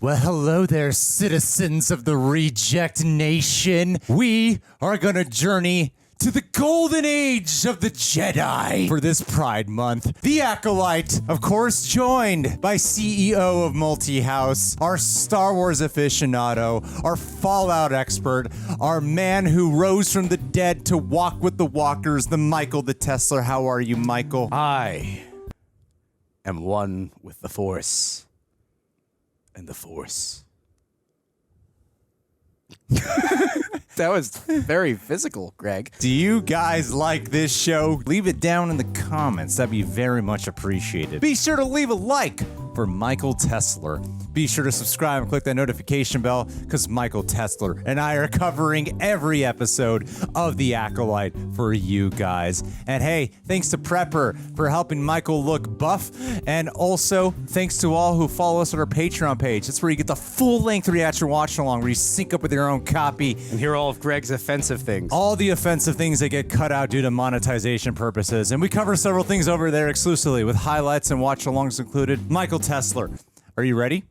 Well, hello there, citizens of the Reject Nation. We are gonna journey to the golden age of the Jedi for this Pride Month. The Acolyte, of course, joined by CEO of Multi-House, our Star Wars aficionado, our Fallout expert, our man who rose from the dead to walk with the walkers, the Michael the Tesla. How are you, Michael? I am one with the Force and the Force. That was very physical, Greg. Do you guys like this show? Leave it down in the comments. That'd be very much appreciated. Be sure to leave a like for Michael Tesla. Be sure to subscribe and click that notification bell because Michael Tesla and I are covering every episode of The Acolyte for you guys. And hey, thanks to Prepper for helping Michael look buff. And also, thanks to all who follow us on our Patreon page. That's where you get the full-length reaction watch-along where you sync up with your own copy. And hear all of Greg's offensive things. All the offensive things that get cut out due to monetization purposes. And we cover several things over there exclusively with highlights and watch-alongs included. Michael Tesla, are you ready?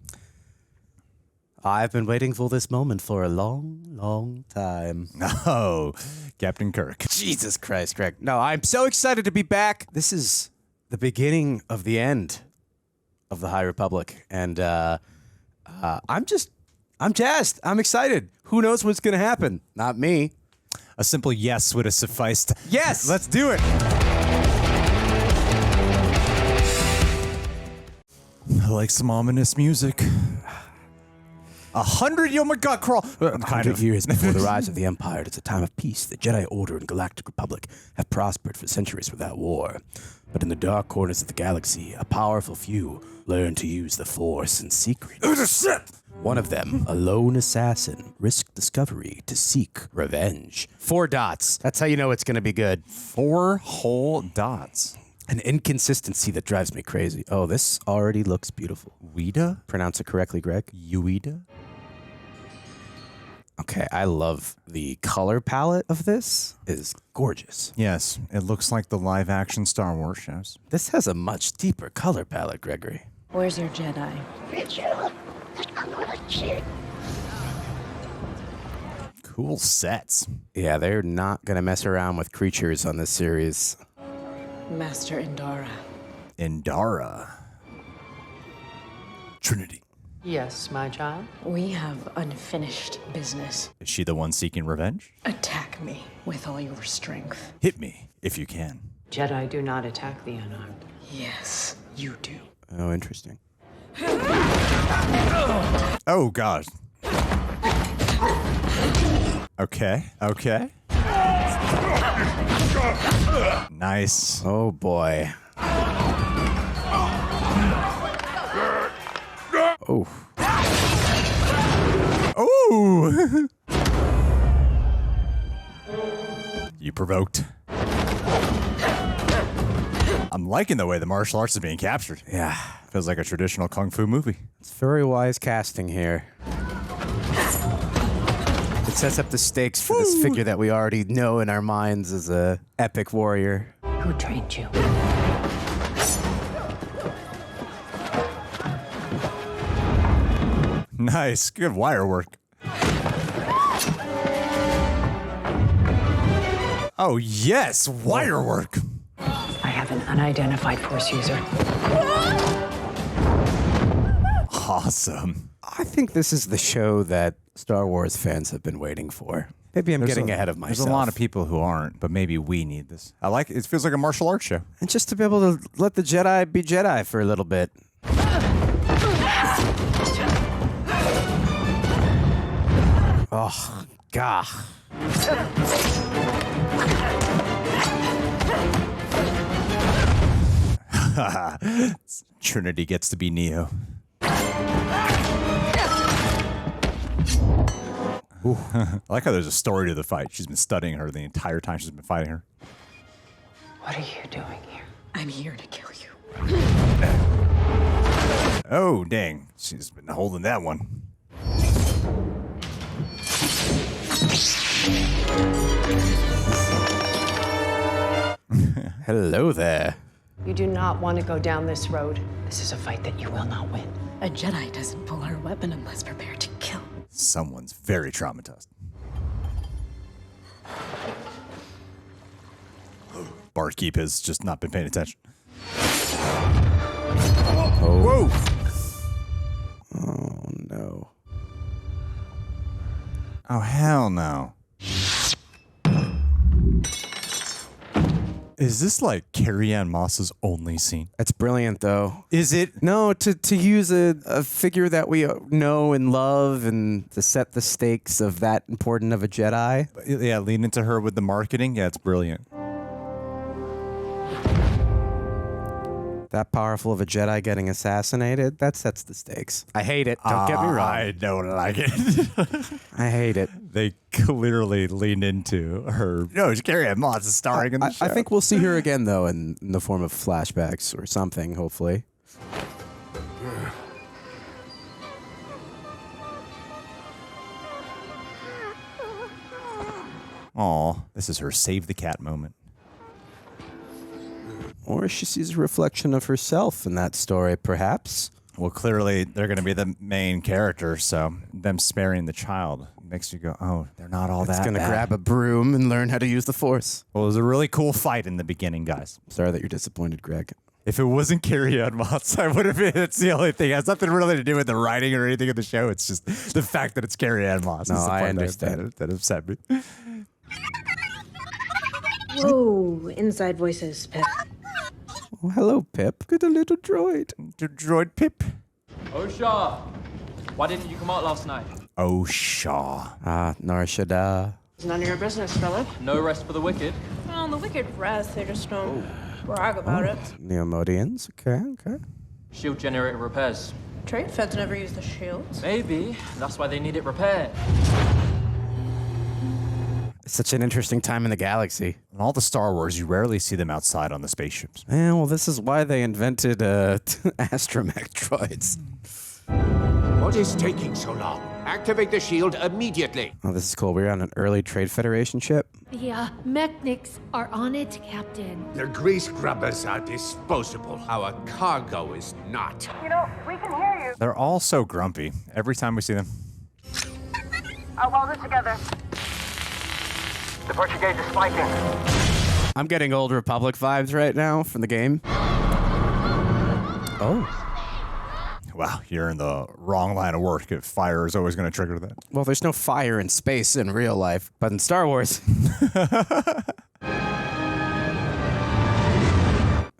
I've been waiting for this moment for a long, long time. Oh, Captain Kirk. Jesus Christ, Greg. No, I'm so excited to be back. This is the beginning of the end of the High Republic. And I'm jazzed. I'm excited. Who knows what's going to happen? Not me. A simple yes would have sufficed. Yes! Let's do it. I like some ominous music. 100, oh my God, crawl. 100 years before the rise of the Empire, it's a time of peace. The Jedi Order and Galactic Republic have prospered for centuries without war. But in the dark corners of the galaxy, a powerful few learn to use the Force in secret. Who's a Sith? One of them, a lone assassin, risked discovery to seek revenge. 4 dots. That's how you know it's going to be good. 4 whole dots. An inconsistency that drives me crazy. Oh, this already looks beautiful. Ueda? Pronounce it correctly, Greg. Ueda? Okay, I love the color palette of this. It is gorgeous. Yes, it looks like the live-action Star Wars shows. This has a much deeper color palette, Gregory. Where's your Jedi? Cool sets. Yeah, they're not going to mess around with creatures on this series. Master Indara. Indara. Trinity. Yes, my child. We have unfinished business. Is she the one seeking revenge? Attack me with all your strength. Hit me, if you can. Jedi do not attack the unarmed. Yes, you do. Oh, interesting. Oh, God. Okay, okay. Nice. Oh, boy. Oh. Oh! You provoked. I'm liking the way the martial arts is being captured. Yeah. Feels like a traditional kung fu movie. It's very wise casting here. It sets up the stakes for this figure that we already know in our minds as a epic warrior. Who trained you? Nice. Good wire work. Oh, yes. Wire work. I have an unidentified Force user. Awesome. I think this is the show that Star Wars fans have been waiting for. Maybe I'm getting ahead of myself. There's a lot of people who aren't, but maybe we need this. I like it. It feels like a martial arts show. And just to be able to let the Jedi be Jedi for a little bit. Oh, God. Trinity gets to be Neo. I like how there's a story to the fight. She's been studying her the entire time she's been fighting her. What are you doing here? I'm here to kill you. Oh, dang. She's been holding that one. Hello there. You do not want to go down this road. This is a fight that you will not win. A Jedi doesn't pull her weapon unless prepared to kill. Someone's very traumatized. Barkeep has just not been paying attention. Whoa! Oh, no. Oh, hell no. Is this like Carrie-Anne Moss's only scene? That's brilliant, though. Is it? No, to use a figure that we know and love and to set the stakes of that important of a Jedi. Yeah, lean into her with the marketing. Yeah, it's brilliant. That powerful of a Jedi getting assassinated, that sets the stakes. I hate it. Don't get me wrong. I don't like it. I hate it. They clearly lean into her. No, Carrie-Anne Moss is starring in the show. I think we'll see her again, though, in the form of flashbacks or something, hopefully. Aw, this is her save the cat moment. Or she sees a reflection of herself in that story, perhaps. Well, clearly they're going to be the main character, so them sparing the child makes you go, oh, they're not all It's that going to bad. grab a broom and learn how to use the Force. Well, it was a really cool fight in the beginning, guys. Sorry that you're disappointed, Greg. If it wasn't Carrie-Anne Moss, I would have been. It's the only thing. It has nothing really to do with the writing or anything of the show. It's just the fact that it's Carrie-Anne Moss. No, is the I part understand. That upset me. Whoa, inside voices, Pip. Oh, hello, Pip. Good a little droid. Droid Pip. Oh, Shaw. Why didn't you come out last night? Oh, Shaw. Narshada. It's none of your business, Philip. No rest for the wicked. Well, the wicked rest, they just don't brag about it. Neomodians. Okay. Shield generator repairs. Trade feds never use the shields. Maybe. That's why they need it repaired. It's such an interesting time in the galaxy. In all the Star Wars, you rarely see them outside on the spaceships. Yeah, well, this is why they invented astromech droids. What is taking so long? Activate the shield immediately. Oh, this is cool. We're on an early Trade Federation ship. The mechanics are on it, Captain. Their grease grubbers are disposable. Our cargo is not. They're all so grumpy every time we see them. I'll hold it together. The Portuguese is spiking. I'm getting Old Republic vibes right now from the game. Oh. Wow, you're in the wrong line of work if fire is always going to trigger that. Well, there's no fire in space in real life, but in Star Wars.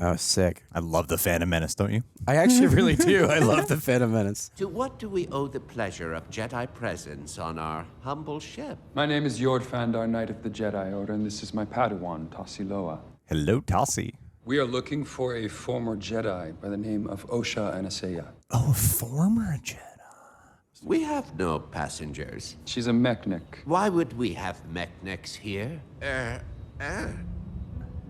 Oh, sick. I love the Phantom Menace, don't you? I actually really do. I love the Phantom Menace. To what do we owe the pleasure of Jedi presence on our humble ship? My name is Yord Fandar, Knight of the Jedi Order, and this is my Padawan, Tassiloa. Hello, Tassi. We are looking for a former Jedi by the name of Osha Anaseya. Oh, a former Jedi. We have no passengers. She's a mechnic. Why would we have mechnics here?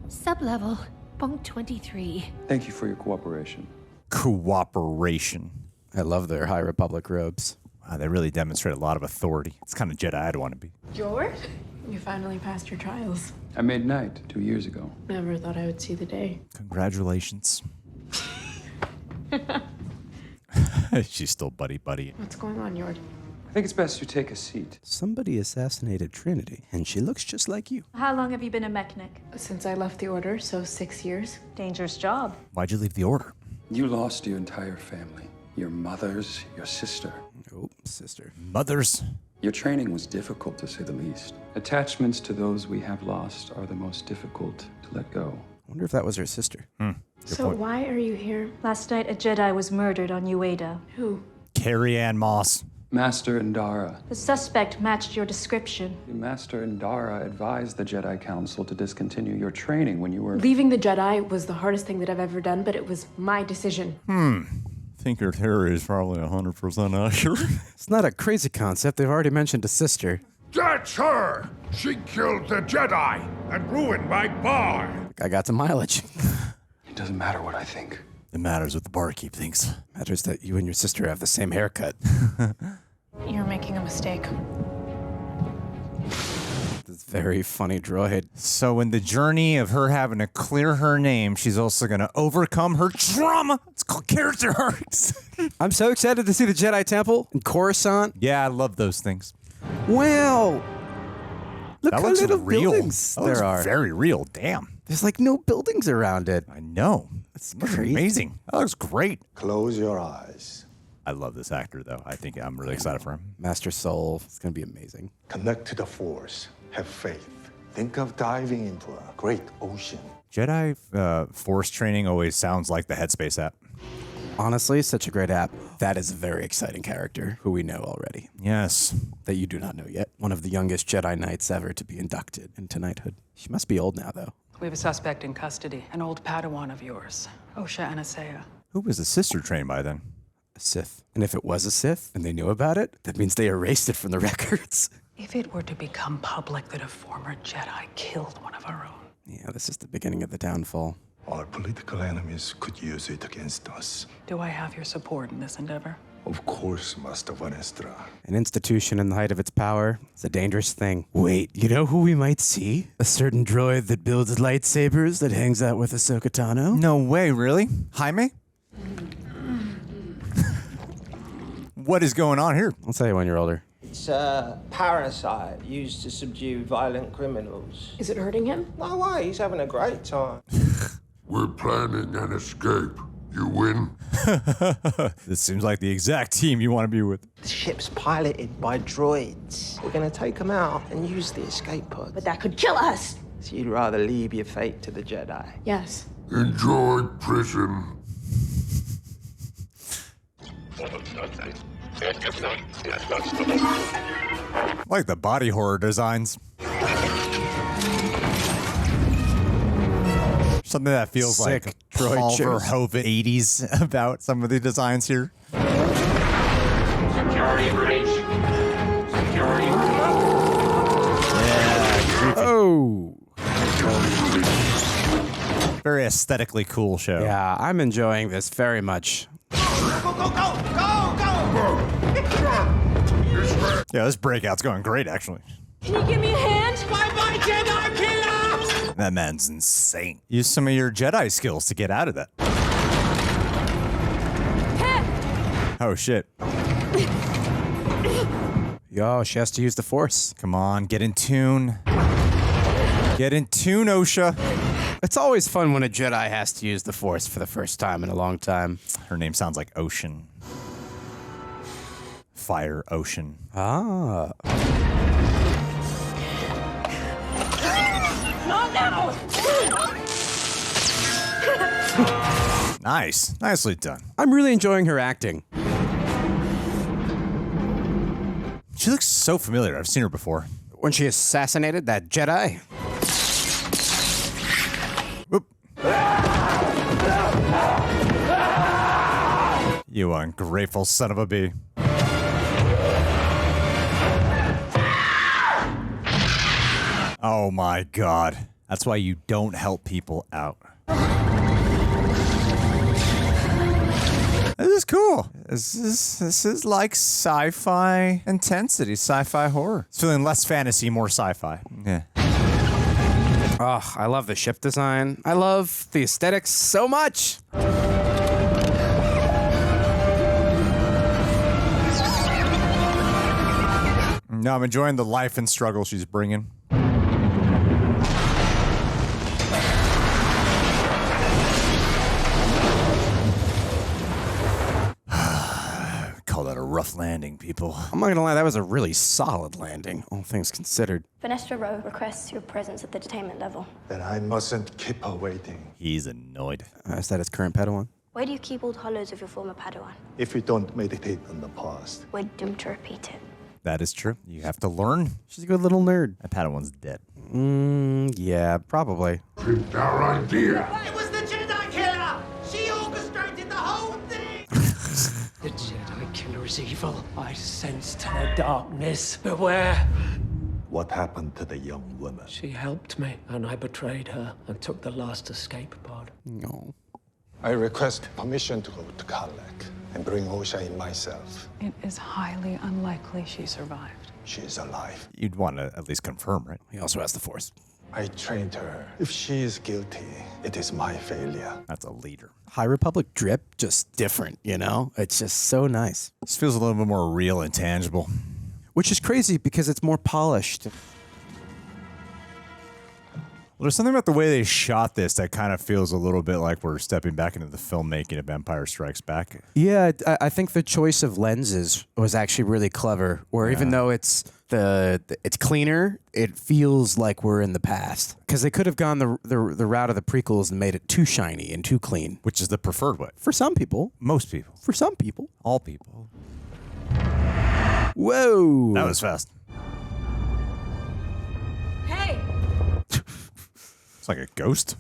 Sublevel, bunk 23. Thank you for your cooperation. Cooperation. I love their High Republic robes. Wow, they really demonstrate a lot of authority. It's kind of Jedi I'd want to be. George? You finally passed your trials. I made Knight 2 years ago. Never thought I would see the day. Congratulations. She's still buddy. What's going on, Yord? I think it's best you take a seat. Somebody assassinated Trinity, and she looks just like you. How long have you been a mechanic? Since I left the Order, so 6 years. Dangerous job. Why'd you leave the Order? You lost your entire family. Your mothers, your sister. Oh, sister. Mothers. Your training was difficult, to say the least. Attachments to those we have lost are the most difficult to let go. I wonder if that was her sister. So why are you here? Last night, a Jedi was murdered on Ueda. Who? Carrie-Anne Moss. Master Indara. The suspect matched your description. Master Indara advised the Jedi Council to discontinue your training when you were... Leaving the Jedi was the hardest thing that I've ever done, but it was my decision. I think your theory is probably 100% accurate. It's not a crazy concept. They've already mentioned a sister. That's her! She killed the Jedi and ruined my bar! I got some mileage. It doesn't matter what I think. It matters what the barkeep thinks. Matters that you and your sister have the same haircut. You're making a mistake. This very funny droid. So in the journey of her having to clear her name, she's also going to overcome her trauma. It's called character arcs. I'm so excited to see the Jedi Temple in Coruscant. Yeah, I love those things. Well, look That how looks little real. buildings That there looks are. very real. Damn. There's like no buildings around it. I know. It's crazy. amazing. That looks great. Close your eyes. I love this actor, though. I think I'm really excited for him. Master Soul. It's going to be amazing. Connect to the Force. Have faith. Think of diving into a great ocean. Jedi Force training always sounds like the Headspace app. Honestly, such a great app. That is a very exciting character who we know already. Yes. That you do not know yet. One of the youngest Jedi Knights ever to be inducted into knighthood. She must be old now, though. We have a suspect in custody, an old Padawan of yours, Osha Anasea. Who was the sister trained by then? A Sith. And if it was a Sith and they knew about it, that means they erased it from the records. If it were to become public that a former Jedi killed one of our own. Yeah, this is the beginning of the downfall. Our political enemies could use it against us. Do I have your support in this endeavor? Of course, Master Vanestra. An institution in the height of its power is a dangerous thing. Wait, you know who we might see? A certain droid that builds lightsabers that hangs out with Ahsoka Tano? No way, really? Jaime? What is going on here? I'll tell you when you're older. It's a parasite used to subdue violent criminals. Is it hurting him? No way, he's having a great time. We're planning an escape. You win. This seems like the exact team you want to be with. The ship's piloted by droids. We're gonna take them out and use the escape pod. But that could kill us. So you'd rather leave your fate to the Jedi? Yes. Enjoy prison. I like the body horror designs. Something that feels Sick like droid Culver shoes. Hovet 80s about some of the designs here. Security breach. Security Oh! Very aesthetically cool show. Yeah, I'm enjoying this very much. Yeah, this breakout's going great, actually. Can you give me a hand? Bye-bye, Jedi killer! That man's insane. Use some of your Jedi skills to get out of that. Oh, shit. Yo, she has to use the Force. Come on, get in tune. Get in tune, Osha. It's always fun when a Jedi has to use the Force for the first time in a long time. Her name sounds like Ocean. Fire Ocean. Ah. Not now! Nice. Nicely done. I'm really enjoying her acting. She looks so familiar. I've seen her before. When she assassinated that Jedi. Whoop. You ungrateful son of a bee. Oh my god. That's why you don't help people out. This is cool. This is like sci-fi intensity, sci-fi horror. It's feeling less fantasy, more sci-fi. Yeah. Oh, I love the ship design. I love the aesthetics so much. No, I'm enjoying the life and struggle she's bringing. Call that a rough landing, people. I'm not gonna lie, that was a really solid landing, all things considered. Vanestra Rowe requests your presence at the detainment level. Then I mustn't keep her waiting. He's annoyed. Is that his current Padawan? Where do you keep old hollows of your former Padawan? If we don't meditate on the past, We're doomed to repeat it. That is true. You have to learn. She's a good little nerd. That Padawan's dead. Yeah, probably. It's our idea. It was the Jedi killer! She orchestrated the whole thing! The Jedi killer is evil. I sensed her darkness. Beware. what happened to the young woman? She helped me, and I betrayed her and took the last escape pod. No. I request permission to go to Karlak and bring Osha in myself. It is highly unlikely she survived. she is alive. You'd want to at least confirm, right? He also has the Force. I trained her. If she is guilty, it is my failure. That's a leader. High Republic drip, just different, you know? It's just so nice. This feels a little bit more real and tangible. Which is crazy because it's more polished. Well, there's something about the way they shot this that kind of feels a little bit like we're stepping back into the filmmaking of Empire Strikes Back. Yeah, I think the choice of lenses was actually really clever. Where even though it's cleaner, it feels like we're in the past. Because they could have gone the route of the prequels and made it too shiny and too clean. Which is the preferred way. For some people. Most people. For some people. All people. Whoa. That was fast. Hey! It's like a ghost.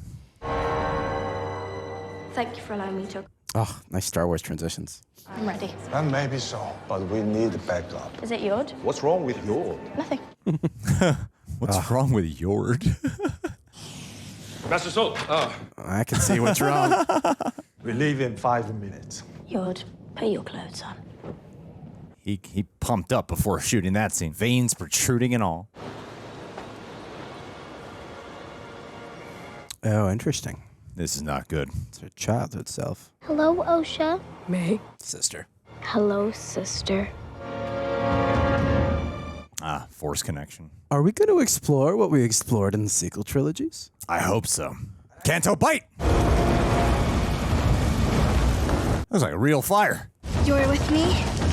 Thank you for allowing me to. Oh, nice Star Wars transitions. I'm ready. And maybe so, but we need backup. Is it Yord? What's wrong with Yord? Nothing. What's wrong with Yord? Master Salt. I can see what's wrong. We leave in 5 minutes. Yord, put your clothes on. He pumped up before shooting that scene. Veins protruding and all. Oh, interesting. This is not good. It's her childhood self. Hello, Osha. May. Sister. Hello, sister. Ah, Force connection. Are we going to explore what we explored in the sequel trilogies? I hope so. Canto bite! That was like a real fire. You're with me,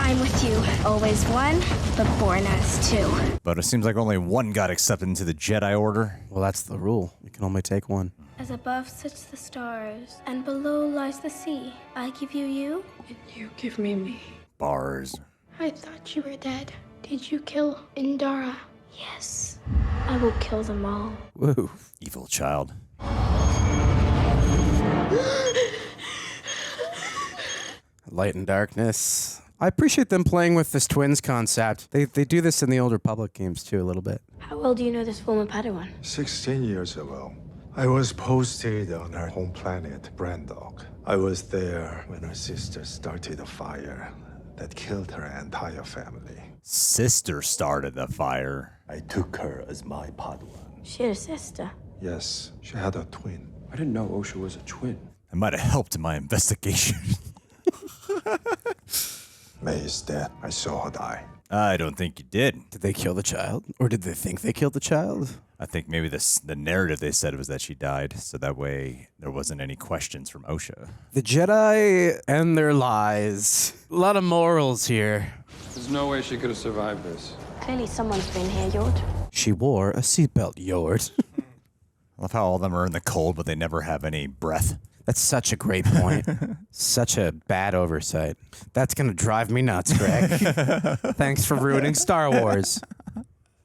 I'm with you. Always one, but born as two. But it seems like only one got accepted into the Jedi Order. Well, that's the rule. You can only take one. As above sits the stars, and below lies the sea. I give you you, And you give me me. Bars. I thought you were dead. Did you kill Indara? yes. I will kill them all. Woo. Evil child. Light and darkness. I appreciate them playing with this twins concept. They do this in the Old Republic games too, a little bit. How well do you know this former Padawan? 16 years ago, I was posted on her home planet, Brandok. I was there when her sister started a fire that killed her entire family. Sister started the fire. I took her as my Padawan. She had a sister. Yes, she had a twin. I didn't know Osha was a twin. It might have helped in my investigation. May is dead. I saw her die. I don't think you did. Did they kill the child? Or did they think they killed the child? I think maybe the narrative they said was that she died, so that way there wasn't any questions from Osha. The Jedi and their lies. A lot of morals here. There's no way she could have survived this. Clearly someone's been here, Yord. She wore a seatbelt, Yord. I love how all of them are in the cold, but they never have any breath. That's such a great point. Such a bad oversight. That's going to drive me nuts, Greg. Thanks for ruining Star Wars.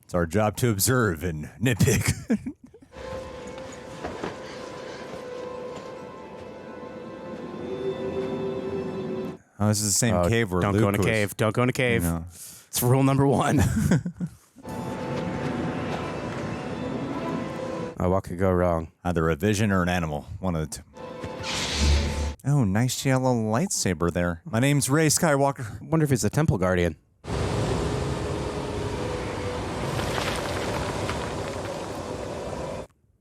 It's our job to observe and nitpick. Oh, this is the same cave where don't Luke go in a was. cave. Don't go in a cave. No. It's rule number 1. Oh, what could go wrong? Either a vision or an animal. One of the two. Oh, nice yellow lightsaber there. My name's Rey Skywalker. I wonder if he's a temple guardian.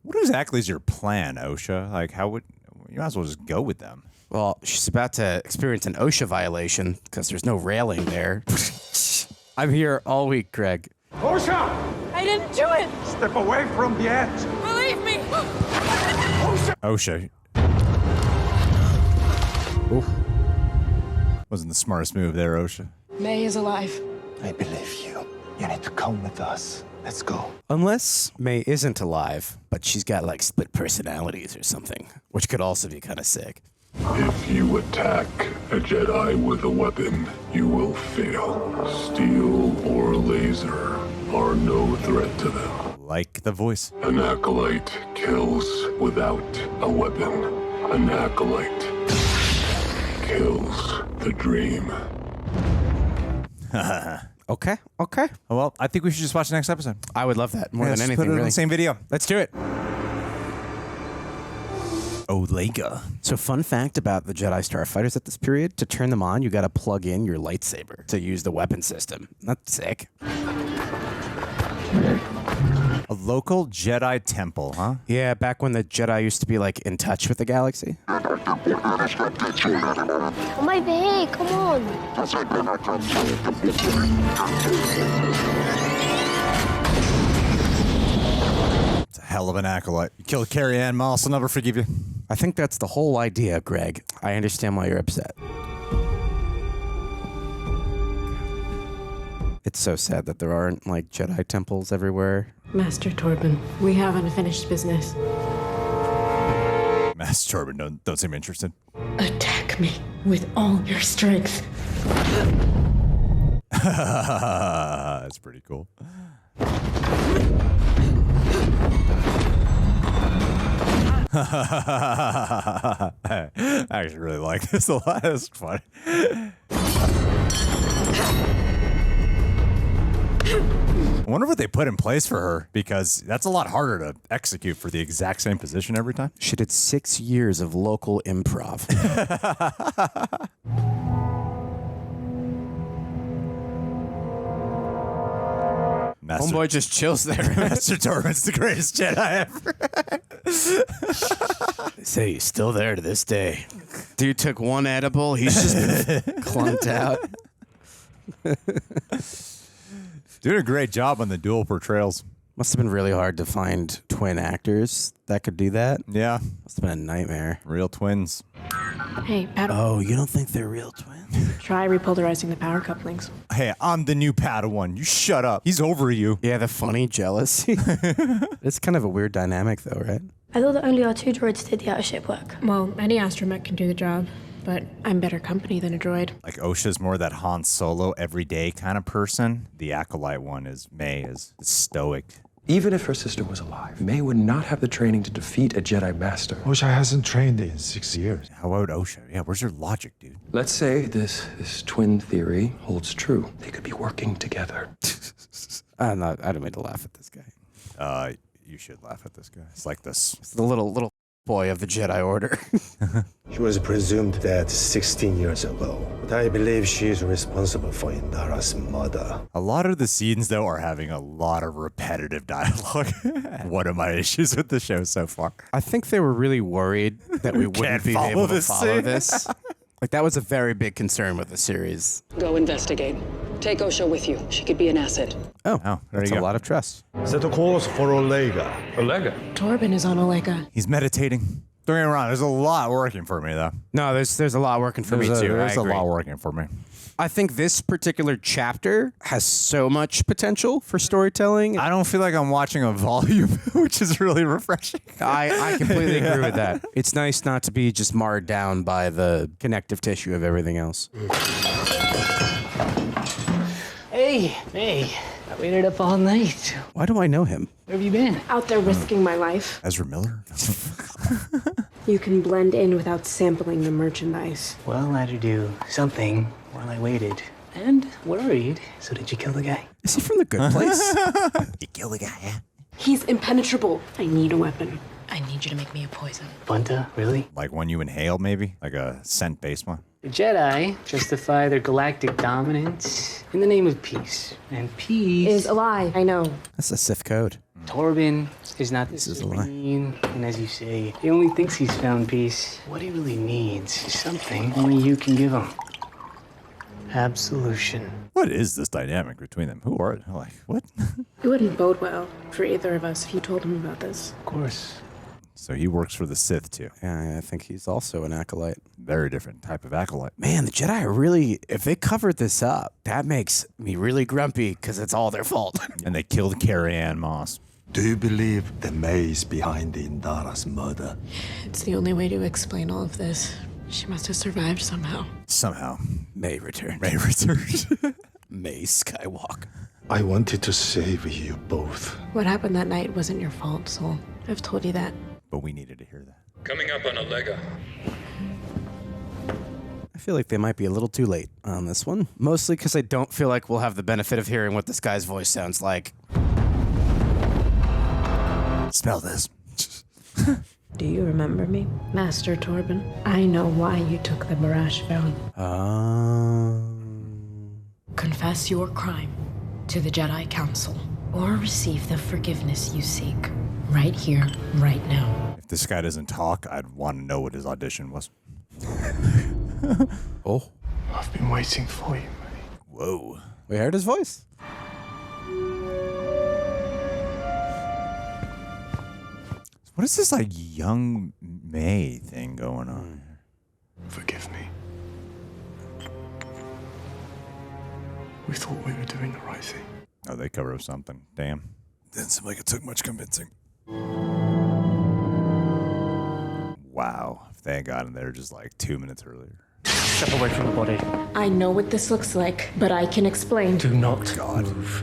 What exactly is your plan, Osha? Like, how would... You might as well just go with them. Well, she's about to experience an OSHA violation because there's no railing there. I'm here all week, Greg. Osha! I didn't do it! Step away from the edge! Believe me! Osha. Oof. Wasn't the smartest move there, Osha. May is alive. I believe you. You need to come with us. Let's go. Unless May isn't alive, but she's got like split personalities or something, which could also be kind of sick. If you attack a Jedi with a weapon, you will fail. Steel or laser are no threat to them. Like the voice. An Acolyte kills without a weapon. An Acolyte kills the dream. Okay. Oh, well, I think we should just watch the next episode. I would love that more Yeah, than just anything, put it in really. the same video. Let's do it. Olega. So fun fact about the Jedi Starfighters at this period, to turn them on, you got to plug in your lightsaber to use the weapon system. That's sick. A local Jedi temple, huh? Yeah, back when the Jedi used to be like in touch with the galaxy. Oh, my bag, come on. It's a hell of an acolyte. You killed Carrie-Anne Moss, I'll never forgive you. I think that's the whole idea, Greg. I understand why you're upset. It's so sad that there aren't like Jedi temples everywhere. Master Torben, we have unfinished business. Master Torben, don't seem interested. Attack me with all your strength. That's pretty cool. I actually really like this a lot. It's funny. I wonder what they put in place for her, because that's a lot harder to execute for the exact same position every time. She did 6 years of local improv. Homeboy just chills there. Master Torben's the greatest Jedi ever. They say he's still there to this day. Dude took one edible. He's just been clunked out. Doing a great job on the dual portrayals. Must have been really hard to find twin actors that could do that. Yeah. Must have been a nightmare. Real twins. Hey, Padawan. Oh, you don't think they're real twins? Try repolarizing the power couplings. Hey, I'm the new Padawan. You shut up. He's over you. Yeah, the funny jealousy. It's kind of a weird dynamic, though, right? I thought that only our 2 droids did the out-of-ship work. Well, any astromech can do the job, but I'm better company than a droid. Like Osha's more that Han Solo everyday kind of person. The Acolyte one is May is stoic. Even if her sister was alive, May would not have the training to defeat a Jedi Master. Osha hasn't trained in 6 years. How about Osha? Yeah, where's your logic, dude? Let's say this twin theory holds true. They could be working together. I don't mean to laugh at this guy. You should laugh at this guy. It's like this. It's the little boy of the Jedi Order. She was presumed dead 16 years ago, but I believe she is responsible for Indara's murder. A lot of the scenes, though, are having a lot of repetitive dialogue. One of my issues with the show so far. I think they were really worried that we wouldn't be able to follow this. Like, that was a very big concern with the series. Go investigate. Take Osha with you. She could be an asset. Oh, there that's you a go. lot of trust. Set a course for Olega. Olega? Torben is on Olega. He's meditating. Don't get me wrong, there's a lot working for me, though. No, there's a lot working for me, too. There's I a agree. lot working for me. I think this particular chapter has so much potential for storytelling. I don't feel like I'm watching a volume, which is really refreshing. I completely agree with that. It's nice not to be just marred down by the connective tissue of everything else. Hey, I waited up all night. Why do I know him? Where have you been? Out there risking my life. Ezra Miller? You can blend in without sampling the merchandise. Well, I had to do something while I waited. And worried. So did you kill the guy? Is he from the Good Place? You killed the guy, yeah? He's impenetrable. I need a weapon. I need you to make me a poison. Bunta, really? Like one you inhale, maybe? Like a scent-based one? The Jedi justify their galactic dominance in the name of peace. And peace Is a lie. I know. That's a Sith code. Torben is not this is a lie. serene, and as you say, he only thinks he's found peace. What he really needs is something only you can give him. Absolution. What is this dynamic between them? Who are they? Like, what? It wouldn't bode well for either of us if you told him about this. Of course. So he works for the Sith, too. Yeah, I think he's also an acolyte. Very different type of acolyte. Man, the Jedi are really, if they covered this up, that makes me really grumpy because it's all their fault. And they killed Carrie-Anne Moss. Do you believe the May is behind Indara's murder? It's the only way to explain all of this. She must have survived somehow. Somehow. May return. May return. May Skywalk. I wanted to save you both. What happened that night wasn't your fault, Soul. I've told you that. But we needed to hear that. Coming up on Olega. I feel like they might be a little too late on this one. Mostly because I don't feel like we'll have the benefit of hearing what this guy's voice sounds like. Smell this. Do you remember me, Master Torben? I know why you took the Barrage vow. Oh. Confess your crime to the Jedi Council. or receive the forgiveness you seek. Right here, right now. If this guy doesn't talk, I'd want to know what his audition was. Oh. I've been waiting for you, Manny. Whoa. We heard his voice. What is this, like, young May thing going on? Forgive me. We thought we were doing the right thing. Oh, they cover up something. Damn. Didn't seem like it took much convincing. Wow. If they had gotten there just like 2 minutes earlier. Step away from the body. I know what this looks like, but I can explain. Do not move.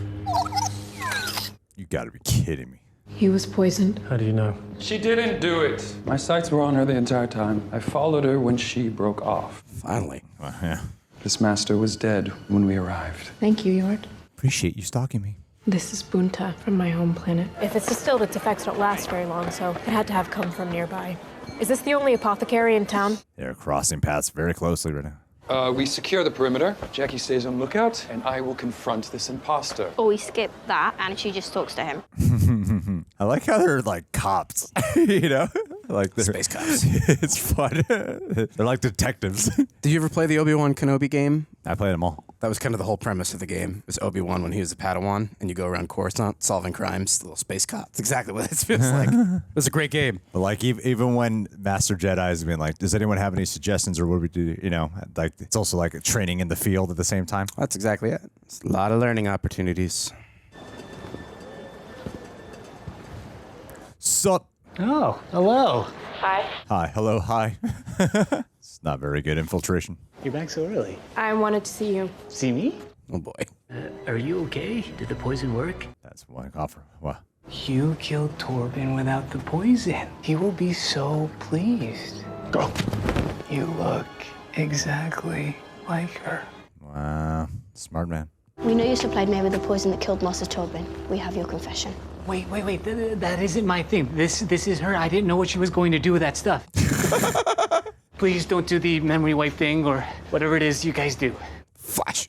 You gotta be kidding me. He was poisoned. How do you know? She didn't do it. My sights were on her the entire time. I followed her when she broke off. Finally. Yeah. This master was dead when we arrived. Thank you, Yord. Appreciate you stalking me. This is Bunta from my home planet. If it's distilled, its effects don't last very long, so it had to have come from nearby. Is this the only apothecary in town? They're crossing paths very closely right now. We secure the perimeter. Jecki stays on lookout, and I will confront this imposter. Or we skip that and she just talks to him. I like how they're like cops, you know? Like they're Space cops. It's fun. They're like detectives. Did you ever play the Obi-Wan Kenobi game? I played them all. That was kind of the whole premise of the game. It was Obi-Wan when he was a Padawan, and you go around Coruscant solving crimes, the little space cop. That's exactly what it feels like. It was a great game. But like even when Master Jedi is being like, does anyone have any suggestions or what do we do? You know, like it's also like a training in the field at the same time. That's exactly it. It's a lot of learning opportunities. Sup? Oh, hello. Hi. Hi. Hello. Hi. It's not very good infiltration. You're back so early. I wanted to see you. See me? Oh boy. Are you okay? Did the poison work? That's one offer. What? You killed Torben without the poison. He will be so pleased. Go. You look exactly like her. Wow. Smart man. We know you supplied me with the poison that killed Master Torben. We have your confession. Wait. That isn't my thing. This is her. I didn't know what she was going to do with that stuff. Please don't do the memory wipe thing or whatever it is you guys do. Flash.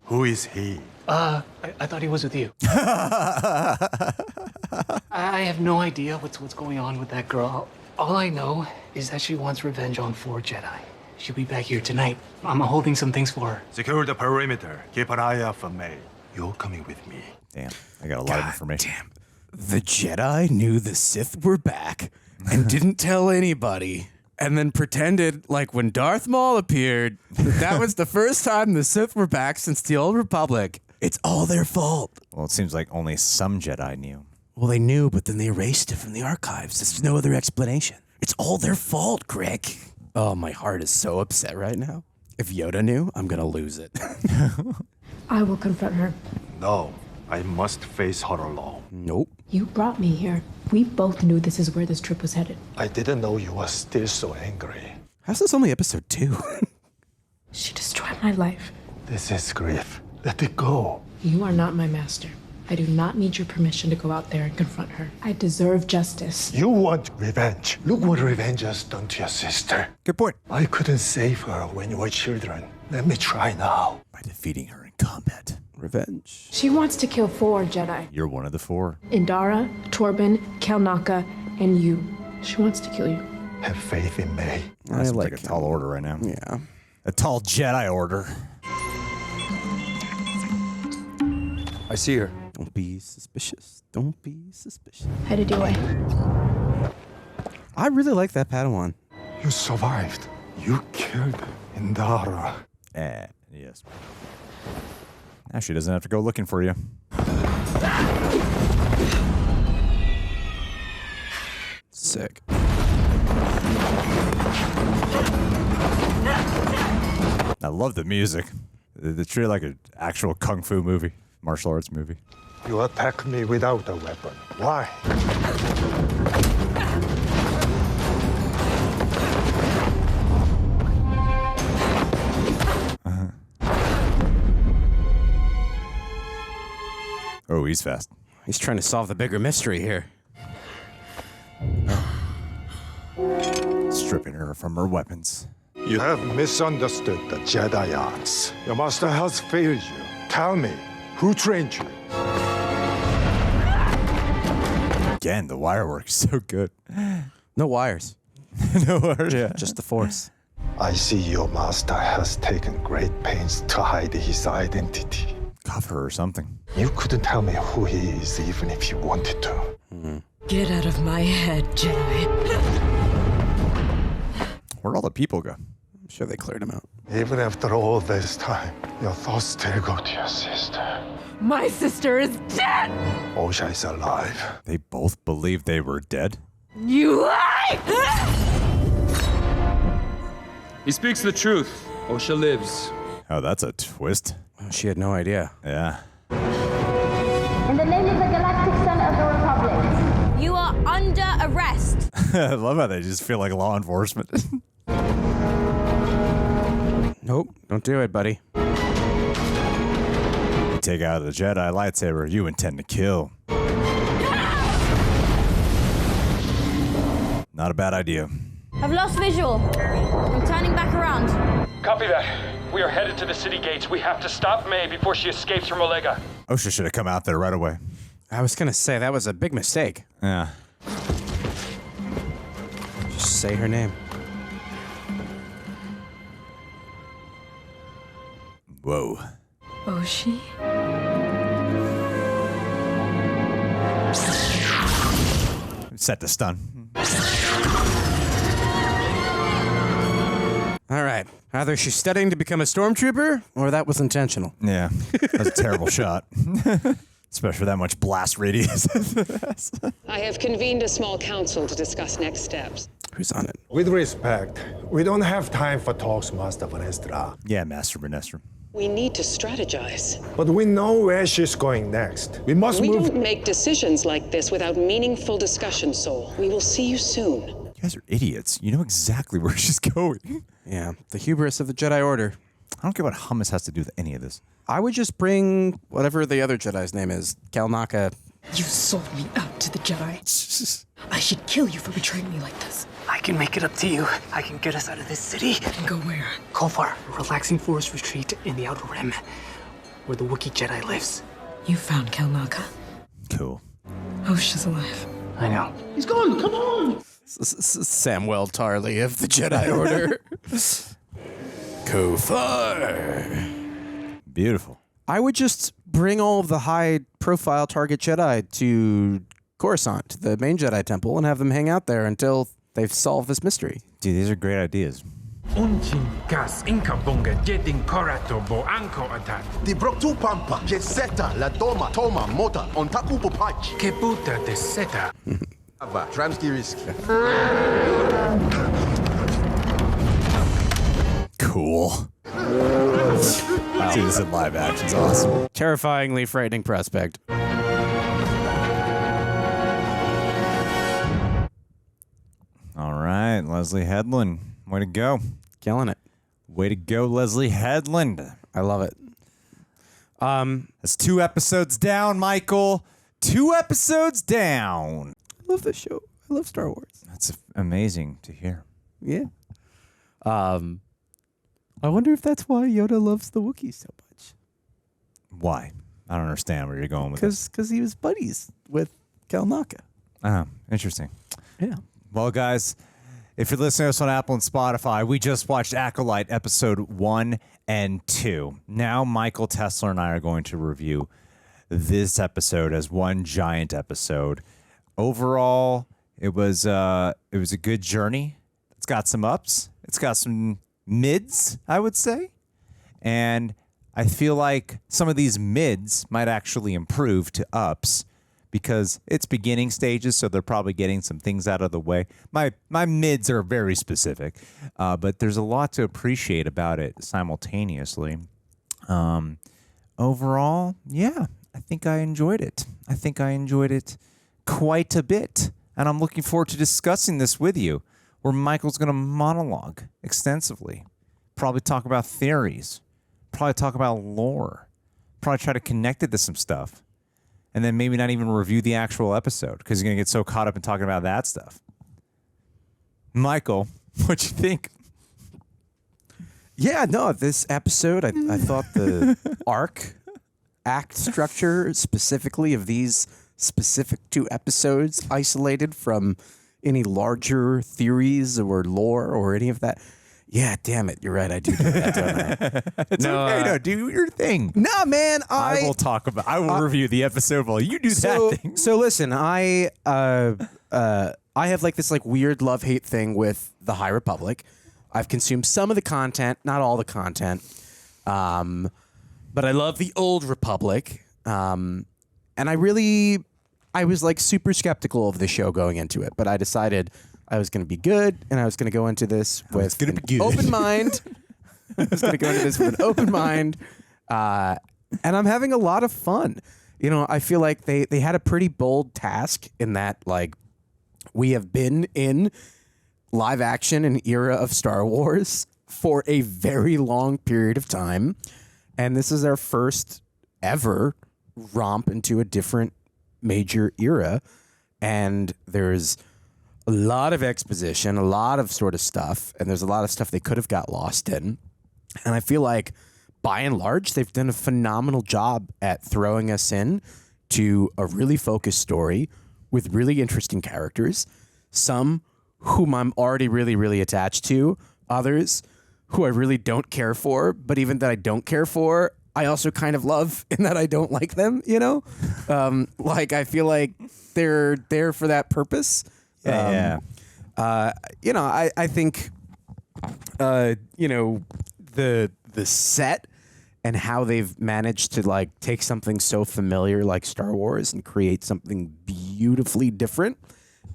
Who is he? I thought he was with you. I have no idea what's going on with that girl. All I know is that she wants revenge on 4 Jedi. She'll be back here tonight. I'm holding some things for her. Secure the perimeter. Keep an eye out for May. You're coming with me. Damn. I got a lot of information. Damn. The Jedi knew the Sith were back and didn't tell anybody. And then pretended like when Darth Maul appeared, that was the first time the Sith were back since the Old Republic. It's all their fault. Well, it seems like only some Jedi knew. Well, they knew, but then they erased it from the archives. There's no other explanation. It's all their fault, Greg. Oh, my heart is so upset right now. If Yoda knew, I'm gonna lose it. I will confront her. No, I must face her alone. Nope. You brought me here. We both knew this is where this trip was headed. I didn't know you were still so angry. How's this only episode 2? She destroyed my life. This is grief. Let it go. You are not my master. I do not need your permission to go out there and confront her. I deserve justice. You want revenge. Look what revenge has done to your sister. Good point. I couldn't save her when you were children. Let me try now. By defeating her in combat. Revenge. She wants to kill 4 Jedi. You're one of the 4. Indara, Torben, Kelnaka, and you. She wants to kill you. Have faith in May. That seems like a tall order right now. Yeah. A tall Jedi order. I see her. Don't be suspicious. Don't be suspicious. Headed your way. I really like that Padawan. You survived. You killed Indara. Yes. Now she doesn't have to go looking for you. Sick. I love the music. They treat it like an actual kung fu movie, martial arts movie. You attack me without a weapon. Why? Oh, he's fast. He's trying to solve the bigger mystery here. Stripping her from her weapons. You have misunderstood the Jedi arts. Your master has failed you. Tell me, who trained you? Again, the wire work is so good. No wires. No wires. Yeah. Just the Force. I see your master has taken great pains to hide his identity. Cover or something. You couldn't tell me who he is even if you wanted to. Get out of my head, Jedi. Where'd all the people go? I'm sure they cleared him out. Even after all this time, your thoughts still go to your sister. My sister is dead! Osha is alive. They both believed they were dead? You lie! He speaks the truth. Osha lives. Oh, that's a twist. Oh, she had no idea. Yeah. In the name of the Galactic Son of the Republic, You are under arrest. I love how they just feel like law enforcement. Nope, don't do it, buddy. You take out the Jedi lightsaber you intend to kill. Not a bad idea. I've lost visual. I'm turning back around. Copy that. We are headed to the city gates. We have to stop May before she escapes from Olega. Osha should have come out there right away. I was gonna say that was a big mistake. Yeah. Just say her name. Whoa. Oshi? Set to stun. All right. Either she's studying to become a stormtrooper, or that was intentional. Yeah. That was a terrible shot. Especially that much blast radius. I have convened a small council to discuss next steps. Who's on it? With respect, we don't have time for talks, Master Vanestra. Yeah, Master Vanestra. We need to strategize. But we know where she's going next. We must We move. don't make decisions like this without meaningful discussion, Soul. We will see you soon. You guys are idiots. You know exactly where she's going. Yeah, the hubris of the Jedi Order. I don't care what hummus has to do with any of this. I would just bring whatever the other Jedi's name is, Kalnaka. You sold me out to the Jedi. I should kill you for betraying me like this. I can make it up to you. I can get us out of this city. And go where? Kofar, a relaxing forest retreat in the Outer Rim, where the Wookiee Jedi lives. You found Kalnaka. Cool. Oh, she's alive. I know. He's gone. Come on. Samuel Tarly of the Jedi Order. Kofar. Beautiful. I would just bring all of the high-profile target Jedi to Coruscant, to the main Jedi temple, and have them hang out there until they've solved this mystery. Dude, these are great ideas. Unchin kas inka bunga jedin korato bo anko atat. Di broktu pampa, je seta la doma toma mota on taku popach. Ke puta de seta. Aba, tramski risk. Cool. Wow. Dude, this in live action is awesome. Terrifyingly frightening prospect. All right, Leslie Headland. Way to go. Killing it. Way to go, Leslie Headland. I love it. That's 2 episodes down, Michael. 2 episodes down. I love this show. I love Star Wars. That's amazing to hear. Yeah. I wonder if that's why Yoda loves the Wookiees so much. Why? I don't understand where you're going with this. Because he was buddies with Kalnaka. Oh, interesting. Yeah. Well, guys, if you're listening to us on Apple and Spotify, we just watched Acolyte episode 1 and 2. Now, Michael Tesler and I are going to review this episode as one giant episode. Overall, it was a good journey. It's got some ups. It's got some mids, I would say. And I feel like some of these mids might actually improve to ups because it's beginning stages, so they're probably getting some things out of the way. My mids are very specific, but there's a lot to appreciate about it simultaneously. Overall, yeah, I think I enjoyed it. I think I enjoyed it quite a bit, and I'm looking forward to discussing this with you, where Michael's going to monologue extensively, probably talk about theories, probably talk about lore, probably try to connect it to some stuff, and then maybe not even review the actual episode because he's going to get so caught up in talking about that stuff. Michael, what'd you think? Yeah, no, this episode, I thought the act structure specifically of these specific to episodes, isolated from any larger theories or lore or any of that. Yeah, damn it. You're right. I do that, don't I? It's okay. No, do your thing. Nah, man. I will review the episode while you do that thing. So listen, I have like this like weird love-hate thing with the High Republic. I've consumed some of the content, not all the content. But I love the Old Republic. And I was like super skeptical of the show going into it, but I decided I was going to be good, and I was going to go into this with an open mind. I was going to go into this with an open mind, and I'm having a lot of fun. You know, I feel like they had a pretty bold task in that, like, we have been in live action and era of Star Wars for a very long period of time, and this is our first ever romp into a different major era, and there's a lot of exposition, a lot of sort of stuff, and there's a lot of stuff they could have got lost in. And I feel like, by and large, they've done a phenomenal job at throwing us in to a really focused story with really interesting characters, some whom I'm already really, really attached to, others who I really don't care for, but even that I don't care for, I also kind of love in that I don't like them, you know? Like, I feel like they're there for that purpose. Yeah. You know, I think, you know, the set and how they've managed to like take something so familiar like Star Wars and create something beautifully different,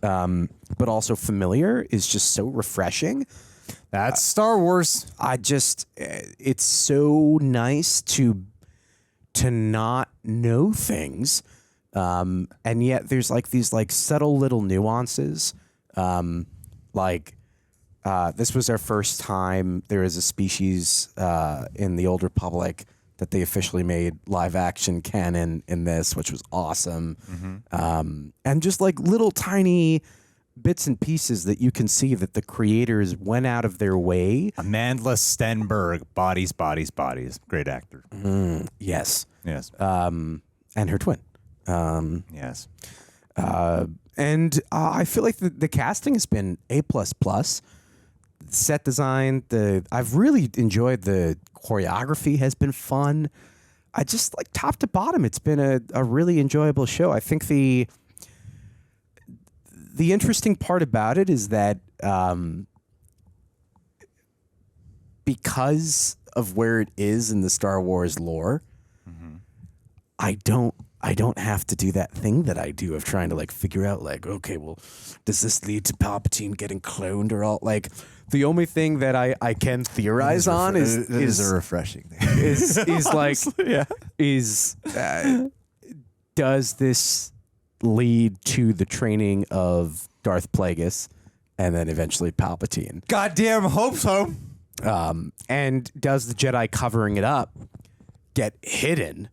but also familiar is just so refreshing. That's Star Wars. It's so nice to not know things. And yet there's like these like subtle little nuances. This was our first time there is a species in the Old Republic that they officially made live action canon in this, which was awesome. Mm-hmm. And just like little tiny bits and pieces that you can see that the creators went out of their way. Amandla Stenberg, Bodies. Great actor. Yes. Yes. And her twin. Yes. And I feel like the casting has been A++. Set design, I've really enjoyed the choreography has been fun. I just like top to bottom, it's been a really enjoyable show. I think the interesting part about it is that because of where it is in the Star Wars lore, I don't have to do that thing that I do of trying to like figure out like, okay, well, does this lead to Palpatine getting cloned or all? Like, the only thing that I can theorize on is a refreshing thing. Is like does this lead to the training of Darth Plagueis and then eventually Palpatine? Goddamn hope so. And does the Jedi covering it up get hidden?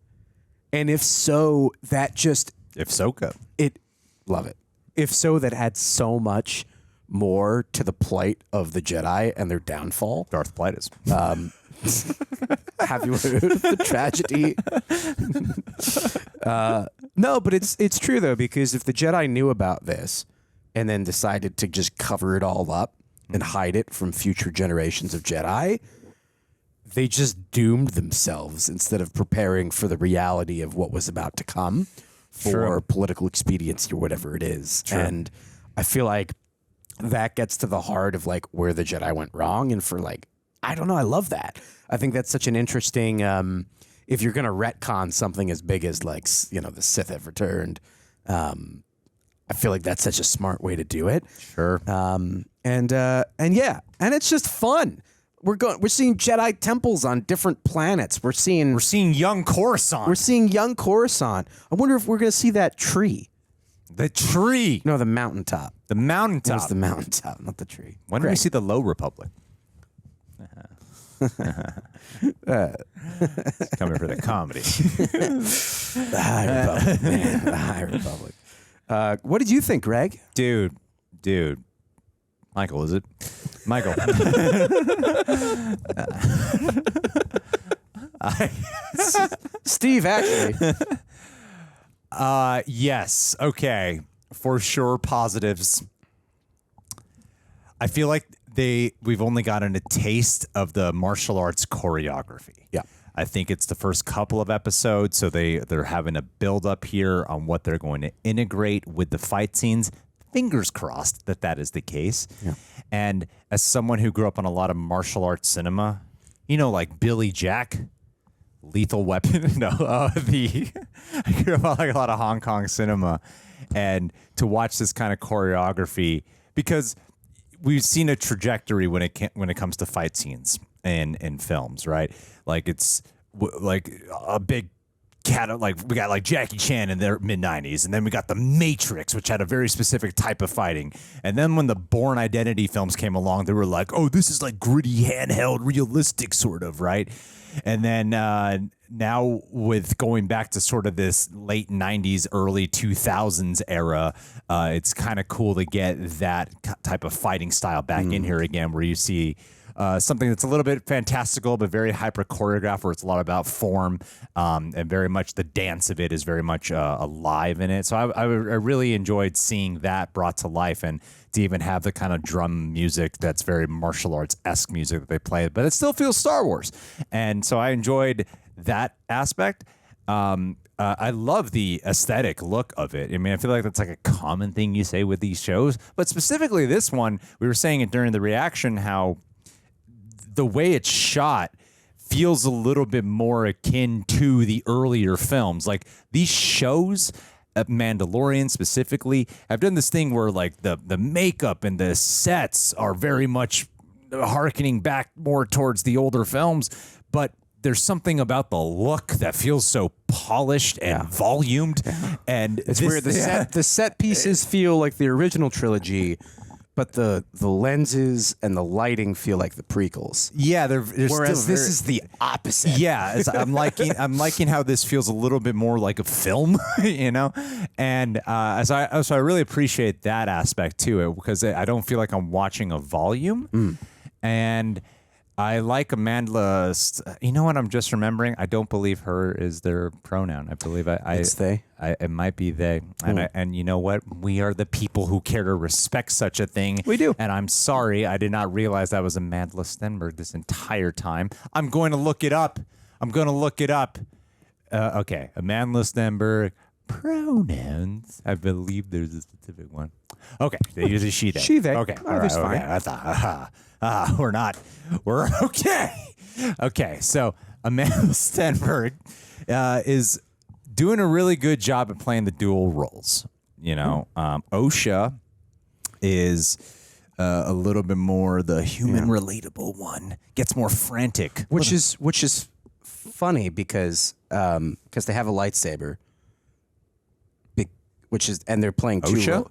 And if so, that just... If so, go. Love it. If so, that adds so much more to the plight of the Jedi and their downfall. Darth Plightus. Have you heard of the tragedy? No, but it's true, though, because if the Jedi knew about this and then decided to just cover it all up and hide it from future generations of Jedi... They just doomed themselves instead of preparing for the reality of what was about to come for political expediency or whatever it is. True. And I feel like that gets to the heart of like where the Jedi went wrong. And for like, I don't know, I love that. I think that's such an interesting, if you're going to retcon something as big as like, you know, the Sith have returned, I feel like that's such a smart way to do it. Sure. And yeah, and it's just fun. We're seeing Jedi temples on different planets. We're seeing young Coruscant. We're seeing young Coruscant. I wonder if we're going to see that tree. The tree. No, the mountaintop. The mountaintop. It's the mountaintop, not the tree. When do we see the Low Republic? Coming for the comedy. The High Republic, man. The High Republic. What did you think, Greg? Dude. Michael, is it? Michael. Steve, actually. Yes. Okay. For sure, positives. I feel like we've only gotten a taste of the martial arts choreography. Yeah. I think it's the first couple of episodes, so they're having a build up here on what they're going to integrate with the fight scenes. Fingers crossed that is the case. Yeah. And as someone who grew up on a lot of martial arts cinema, like Billy Jack, Lethal Weapon. No, I grew up on like a lot of Hong Kong cinema, and to watch this kind of choreography, because we've seen a trajectory when it comes to fight scenes in films, right? Like it's like a big cat, like we got like Jackie Chan in their mid-90s, and then we got The Matrix, which had a very specific type of fighting. And then when the Bourne Identity films came along, they were like, oh, this is like gritty, handheld, realistic sort of, right? And then now with going back to sort of this late 90s, early 2000s era, it's kind of cool to get that type of fighting style back in here again, where you see something that's a little bit fantastical, but very hyper choreographed, where it's a lot about form, and very much the dance of it is very much alive in it. So I really enjoyed seeing that brought to life, and to even have the kind of drum music that's very martial arts-esque music that they play, but it still feels Star Wars. And so I enjoyed that aspect. I love the aesthetic look of it. I mean, I feel like that's like a common thing you say with these shows, but specifically this one, we were saying it during the reaction, how the way it's shot feels a little bit more akin to the earlier films. Like these shows, Mandalorian specifically, have done this thing where like the makeup and the sets are very much harkening back more towards the older films, but there's something about the look that feels so polished and volumed. And it's weird. The set pieces feel like the original trilogy, but the lenses and the lighting feel like the prequels. Yeah, whereas this is the opposite. Yeah, I'm liking how this feels a little bit more like a film, And so I really appreciate that aspect to it, because I don't feel like I'm watching a volume. And I like Amandla. You know what? I'm just remembering. I don't believe her is their pronoun. I believe it's they. It might be they. And you know what? We are the people who care to respect such a thing. We do. And I'm sorry, I did not realize that was Amandla Stenberg this entire time. I'm going to look it up. Okay, Amandla Stenberg. Pronouns. I believe there's a specific one. Okay, they use a she, they. She, they. Okay, all right, that's fine. Okay. I thought, we're not. We're okay. Okay, so Amandla Stenberg is doing a really good job at playing the dual roles. Osha is a little bit more the human, relatable one. Gets more frantic, which is funny because they have a lightsaber. And they're playing two. Osha?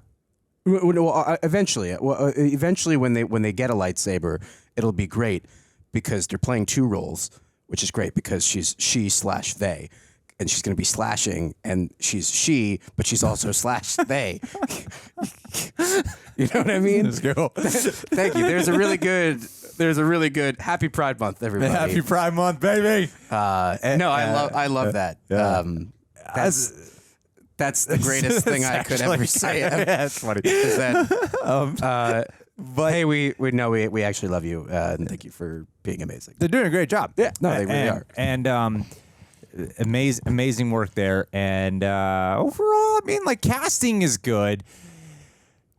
Eventually, when they get a lightsaber, it'll be great because they're playing two roles, which is great because she's she/they, and she's going to be slashing, and she's she, but she's also /they. You know what I mean? Let's go. Thank you. There's a really good Happy Pride Month, everybody. Happy Pride Month, baby. I love that. Yeah. That's the greatest thing I could ever say. That's funny. Is that, but hey, we actually love you, and thank you for being amazing. They're doing a great job. Yeah, no, they really are. And amazing work there. And overall, I mean, like, casting is good.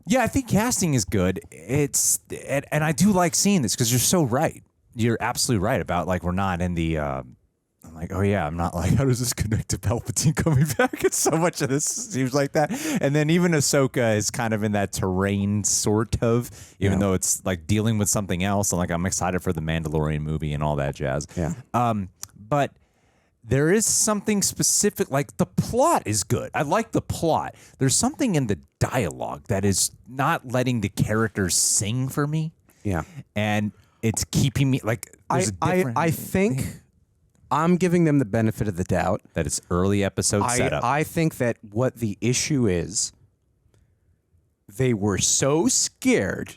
Yeah, I think casting is good. And I do like seeing this because you're so right. You're absolutely right about, like, we're not in the. I'm like, oh yeah, I'm not like, how does this connect to Palpatine coming back? It's so much of this seems like that. And then even Ahsoka is kind of in that terrain, sort of, even though it's like dealing with something else. And like, I'm excited for the Mandalorian movie and all that jazz. Yeah. But there is something specific, like the plot is good. I like the plot. There's something in the dialogue that is not letting the characters sing for me. Yeah. And it's keeping me like, I think I'm giving them the benefit of the doubt that it's early episode setup. I think that what the issue is, they were so scared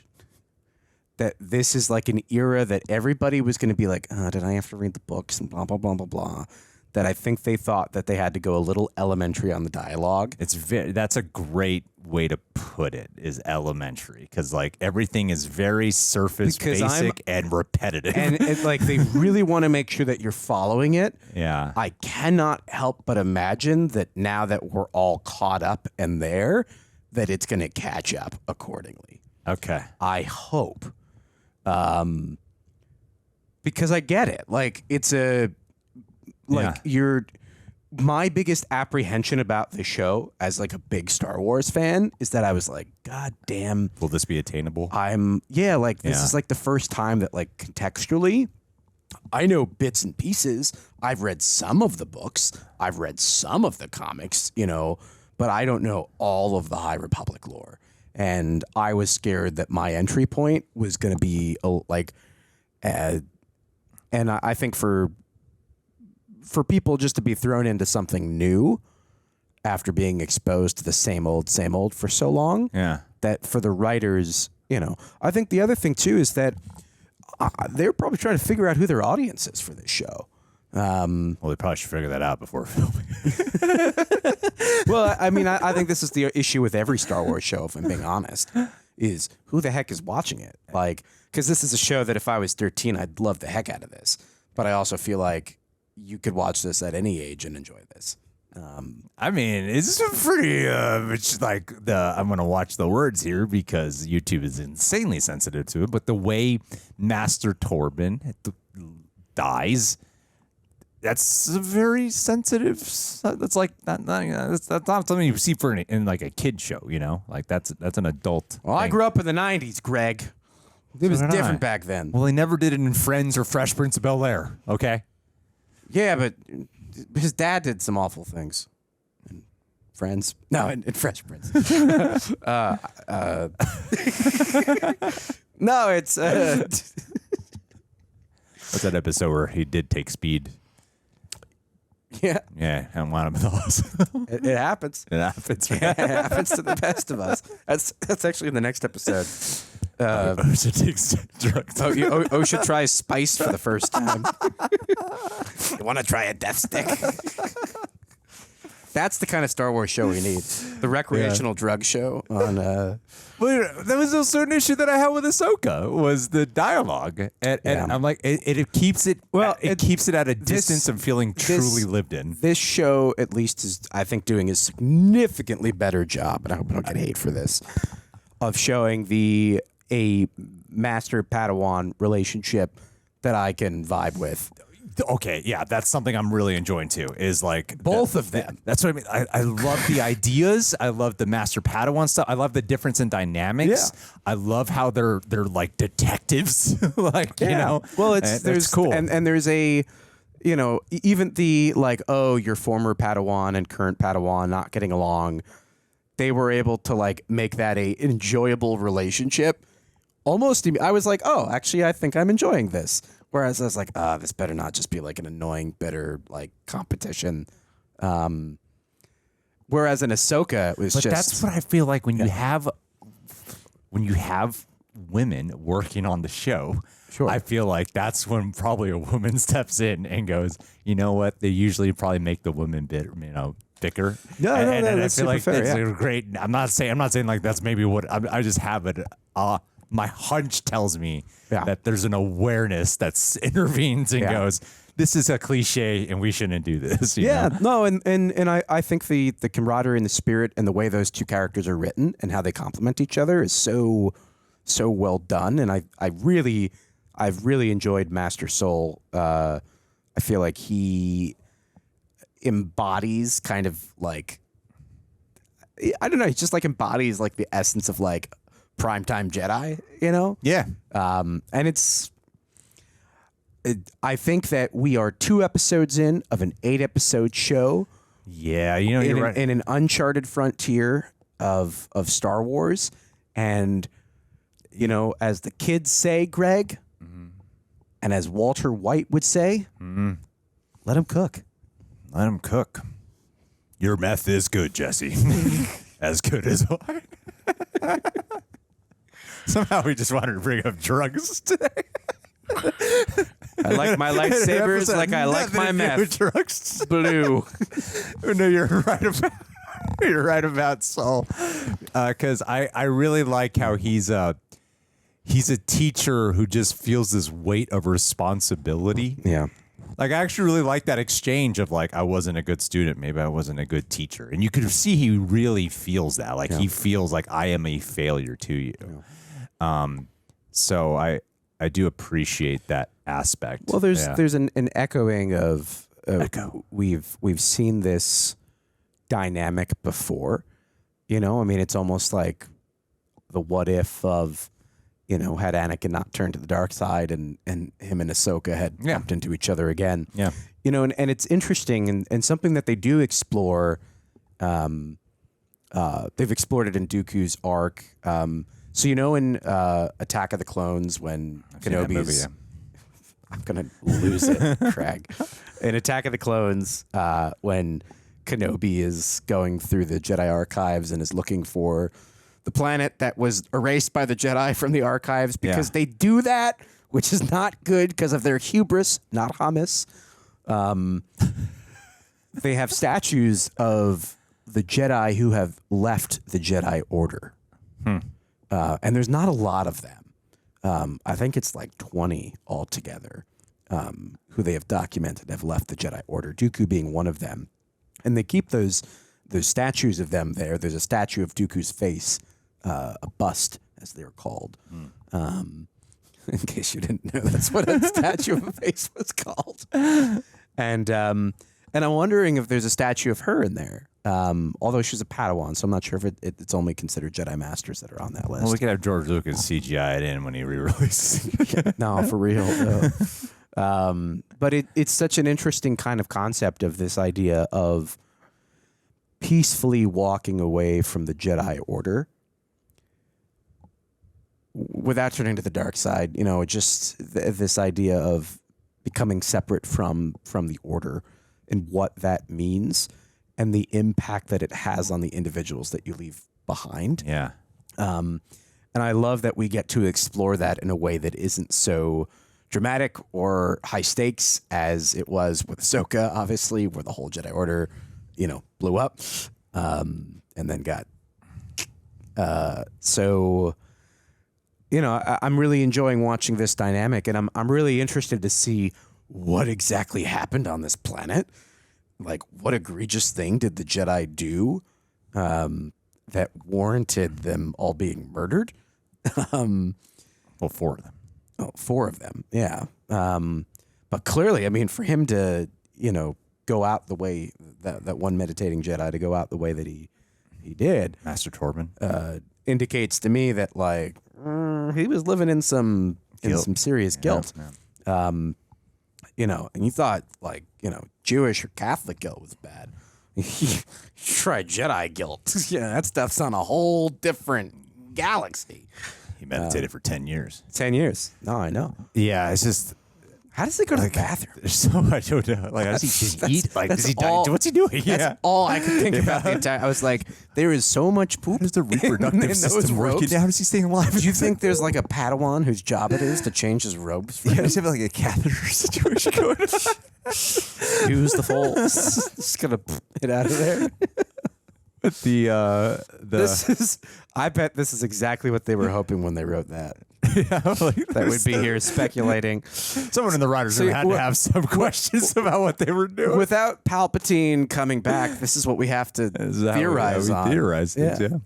that this is like an era that everybody was going to be like, did I have to read the books and blah, blah, blah, blah, blah, that I think they thought that they had to go a little elementary on the dialogue. That's a great way to put it, is elementary, because like everything is very surface basic and repetitive, and like they really want to make sure that you're following it. Yeah, I cannot help but imagine that now that we're all caught up and there, that it's going to catch up accordingly. Okay, I hope, because I get it. Like it's my biggest apprehension about the show as like a big Star Wars fan is that I was like, God damn. Will this be attainable? This is like the first time that like contextually, I know bits and pieces. I've read some of the books. I've read some of the comics, but I don't know all of the High Republic lore. And I was scared that my entry point was going to be and I think for people just to be thrown into something new after being exposed to the same old for so long, that for the writers, I think the other thing too is that they're probably trying to figure out who their audience is for this show. Well, they probably should figure that out before filming. Well, I mean, I think this is the issue with every Star Wars show, if I'm being honest, is who the heck is watching it? Like, because this is a show that if I was 13, I'd love the heck out of this. But I also feel like you could watch this at any age and enjoy this. I mean, it's pretty, it's like I'm going to watch the words here because YouTube is insanely sensitive to it, but the way Master Torben dies, that's a very sensitive, that's like, that's not something you see in like a kid show, like that's an adult Well, thing. I grew up in the 90s, Greg. It was different back then. Well, they never did it in Friends or Fresh Prince of Bel-Air, okay? Yeah, but his dad did some awful things. In Friends? No, in Fresh Prince. No, it's... What's that episode where he did take speed? Yeah. Yeah, and wound up in the hospital. It happens. It happens. It happens to the best of us. That's actually in the next episode. OSHA takes drugs. OSHA tries spice for the first time. You want to try a death stick? That's the kind of Star Wars show we need. The recreational drug show on... But that was also an issue that I had with Ahsoka, was the dialogue. And I'm like, it keeps it... Well, it keeps it at a distance of feeling truly lived in. This show, at least, is, I think, doing a significantly better job, and I hope I don't get hate for this, of showing a Master-Padawan relationship that I can vibe with. Okay, yeah, that's something I'm really enjoying too, is like... Both of them. That's what I mean. I love the ideas. I love the Master Padawan stuff. I love the difference in dynamics. Yeah. I love how they're like detectives. Well, there's cool. And there's a... even the like, oh, your former Padawan and current Padawan not getting along, they were able to like make that a enjoyable relationship. Almost, I was like, oh, actually, I think I'm enjoying this. Whereas I was like, this better not just be like an annoying, bitter like competition. Whereas in Ahsoka, it was but that's what I feel like when you have women working on the show. Sure. I feel like that's when probably a woman steps in and goes, you know what? They usually probably make the woman bicker. No, and that's I feel like fair, it's great. I'm not saying like that's maybe what I just have it. My hunch tells me that there's an awareness that intervenes and goes, this is a cliche and we shouldn't do this. You know? No, and I think the camaraderie and the spirit and the way those two characters are written and how they complement each other is so well done. And I've really enjoyed Master Soul. I feel like he embodies kind of like, I don't know, he just like embodies like the essence of like primetime Jedi, Yeah. And I think that we are 2 episodes in of an 8-episode show. Yeah, you're right. In an uncharted frontier of Star Wars. And, as the kids say, Greg, and as Walter White would say, let him cook. Let him cook. Your meth is good, Jesse. As good as mine. Somehow we just wanted to bring up drugs today. I like my lightsabers like I like my meth. Blue. No, you're right about you're right about Saul, because I really like how he's a teacher who just feels this weight of responsibility. Yeah. Like, I actually really like that exchange of, like, I wasn't a good student, maybe I wasn't a good teacher. And you could see he really feels that. Like, he feels like I am a failure to you. Yeah. So I do appreciate that aspect. Well, there's an echoing of we've seen this dynamic before. You know, I mean, it's almost like the what if of, you know, had Anakin not turned to the dark side and him and Ahsoka had bumped into each other again. Yeah. You know, and it's interesting and something that they do explore. They've explored it in Dooku's arc. So, you know, in Attack of the Clones, when Kenobi's... I'm going to lose it, Craig. In Attack of the Clones, when Kenobi is going through the Jedi archives and is looking for the planet that was erased by the Jedi from the archives, because they do that, which is not good because of their hubris, not hummus. They have statues of the Jedi who have left the Jedi Order. And there's not a lot of them. I think it's like 20 altogether who they have documented have left the Jedi Order, Dooku being one of them. And they keep those statues of them there. There's a statue of Dooku's face, a bust, as they're called. In case you didn't know, that's what a statue of a face was called. And I'm wondering if there's a statue of her in there. Although she's a Padawan, so I'm not sure if it's only considered Jedi Masters that are on that list. Well, we could have George Lucas CGI it in when he re-releases. No, for real, though. But it's such an interesting kind of concept of this idea of peacefully walking away from the Jedi Order without turning to the dark side. You know, just this idea of becoming separate from the Order and what that means and the impact that it has on the individuals that you leave behind. Yeah. And I love that we get to explore that in a way that isn't so dramatic or high stakes as it was with Ahsoka, obviously, where the whole Jedi Order, you know, blew up and then got... So, you know, I'm really enjoying watching this dynamic, and I'm really interested to see what exactly happened on this planet. Like, what egregious thing did the Jedi do that warranted them all being murdered? Well, 4 of them. Oh, 4 of them, yeah. But clearly, I mean, for him to, you know, go out the way, that one meditating Jedi to go out the way that he did. Master Torben. Indicates to me that, like, he was living in some serious guilt. Yeah. You know, and you thought, like, you know, Jewish or Catholic guilt was bad. You try Jedi guilt. Yeah, that stuff's on a whole different galaxy. He meditated for 10 years. 10 years. No, I know. Yeah, it's just... How does he go to the bathroom? There's so much. I don't know. Like, does he just eat? Like, does he die? What's he doing? That's all I could think about the entire... I was like, there is so much poop. Does the reproductive system working? How does he stay alive? Do you think there's like a Padawan whose job it is to change his robes? Yeah, does he have like a catheter situation going on? Use the folds. Just gonna get out of there. This is... I bet this is exactly what they were hoping when they wrote that. Yeah, like, that would be here speculating. Someone in the writers' room had to have some questions about what they were doing. Without Palpatine coming back, this is what we have to theorize on. Theorize things, yeah.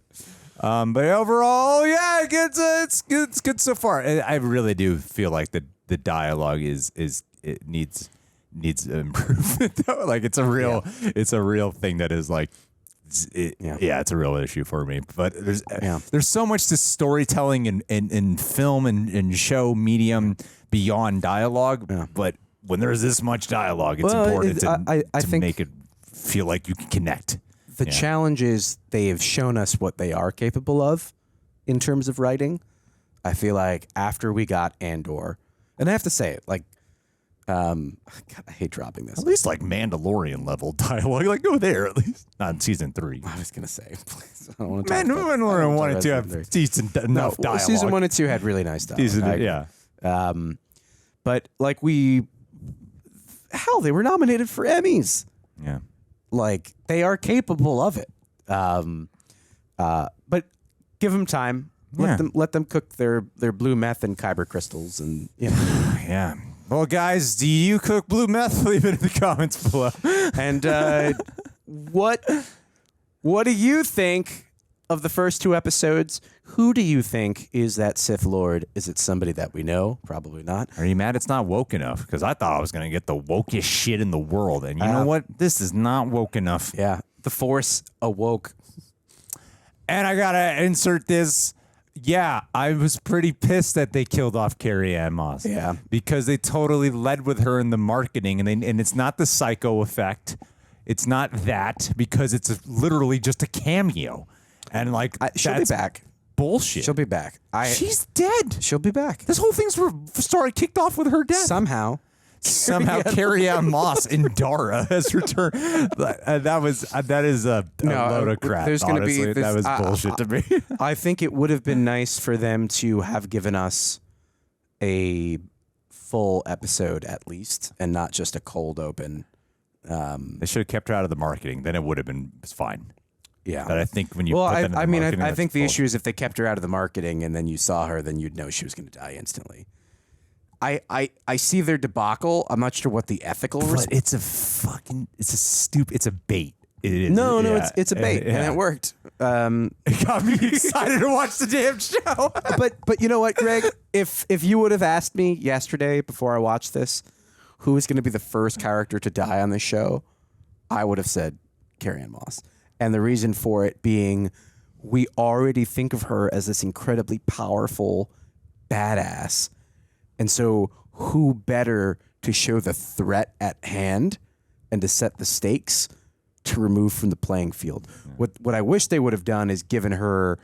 But overall, yeah, it's good so far. I really do feel like the dialogue it needs improvement. Though. Like it's a real thing that is like. It's a real issue for me. But there's so much to storytelling in film and show medium beyond dialogue. Yeah. But when there's this much dialogue, it's important to make it feel like you can connect. The challenge is they have shown us what they are capable of in terms of writing. I feel like after we got Andor, and I have to say it, like, God, I hate dropping this. At least like Mandalorian level dialogue. Like go there at least. Not in season 3. I was gonna say, please. I don't want to Mandalorian 1 and 2 have decent enough dialogue. Season 1 and 2 had really nice dialogue. Yeah. But like they were nominated for Emmys. Yeah. Like they are capable of it. But give them time. Let them cook their blue meth and kyber crystals, and Yeah. Well, guys, do you cook blue meth? Leave it in the comments below. And what do you think of the first 2 episodes? Who do you think is that Sith Lord? Is it somebody that we know? Probably not. Are you mad it's not woke enough? Because I thought I was going to get the wokest shit in the world. And you know what? This is not woke enough. Yeah. The Force awoke. And I got to insert this. Yeah, I was pretty pissed that they killed off Carrie-Anne Moss. Yeah. Because they totally led with her in the marketing. And it's not the psycho effect. It's not that. Because it's literally just a cameo. And like, she'll be back. Bullshit. She'll be back. She's dead. She'll be back. This whole thing's kicked off with her death. Somehow Carrie-Anne Moss, Indara has returned. That is a load of crap. There's going to be that was bullshit to me. I think it would have been nice for them to have given us a full episode at least, and not just a cold open. They should have kept her out of the marketing. Then it would have been fine. Yeah, but I think when you I think the issue is if they kept her out of the marketing and then you saw her, then you'd know she was going to die instantly. I see their debacle. I'm not sure what the ethical. It's a bait. It is. No, it's a bait, and it worked. It got me excited to watch the damn show. but you know what, Greg? If you would have asked me yesterday before I watched this, who is going to be the first character to die on this show, I would have said Carrie-Anne Moss. And the reason for it being, we already think of her as this incredibly powerful badass. And so who better to show the threat at hand and to set the stakes to remove from the playing field? What I wish they would have done is given her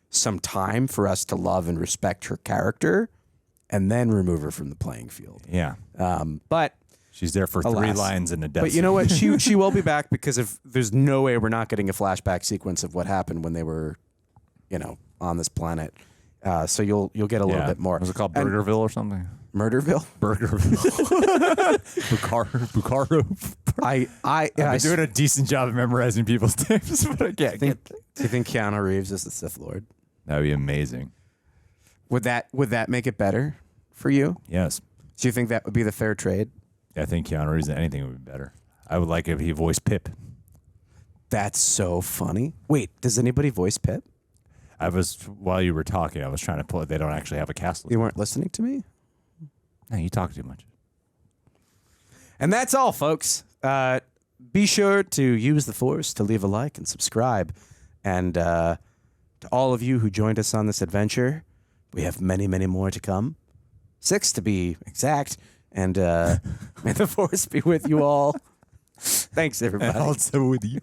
some time for us to love and respect her character and then remove her from the playing field. Yeah. But she's there for 3 lines in a desert. But you know what? She will be back because there's no way we're not getting a flashback sequence of what happened when they were, on this planet. So you'll get a little bit more. Was it called Burgerville or something? Murderville? Burgerville. Bucaro. I've been doing a decent job of memorizing people's names, but I can't get. Do you think Keanu Reeves is the Sith Lord? That would be amazing. Would that make it better for you? Yes. Do you think that would be the fair trade? I think Keanu Reeves in anything would be better. I would like if he voiced Pip. That's so funny. Wait, does anybody voice Pip? While you were talking, I was trying to pull it. They don't actually have a cast list. You weren't listening to me? No, you talk too much. And that's all, folks. Be sure to use the Force to leave a like and subscribe. And to all of you who joined us on this adventure, we have many, many more to come. 6 to be exact. And may the Force be with you all. Thanks, everybody. And also with you.